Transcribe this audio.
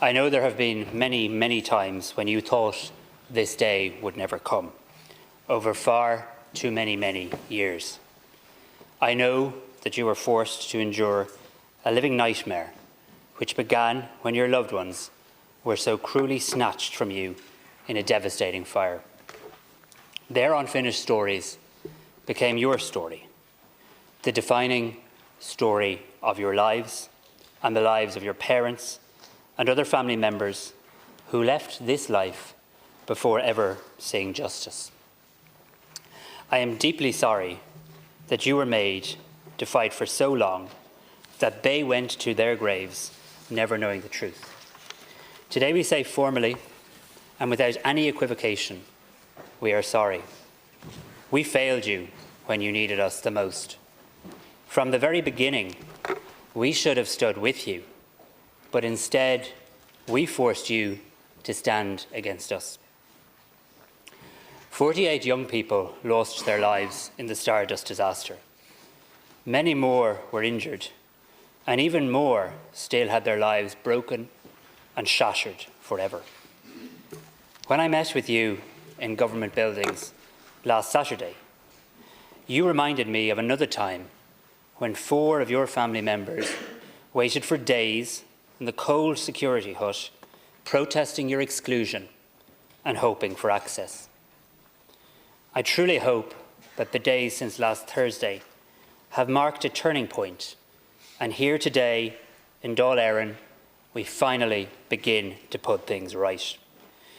I know there have been many, many times when you thought this day would never come, over far too many years. I know that you were forced to endure a living nightmare, which began when your loved ones were so cruelly snatched from you in a devastating fire. Their unfinished stories became your story, the defining story of your lives and the lives of your parents and other family members who left this life before ever seeing justice. I am deeply sorry that you were made to fight for so long that they went to their graves never knowing the truth. Today we say formally and without any equivocation, we are sorry. We failed you when you needed us the most. From the very beginning, we should have stood with you, but instead, we forced you to stand against us. 48 young people lost their lives in the Stardust disaster. Many more were injured, and even more still had their lives broken and shattered forever. When I met with you in government buildings last Saturday, you reminded me of another time when 4 of your family members waited for days in the cold security hut, protesting your exclusion and hoping for access. I truly hope that the days since last Thursday have marked a turning point, and here today in Dáil Éireann, we finally begin to put things right.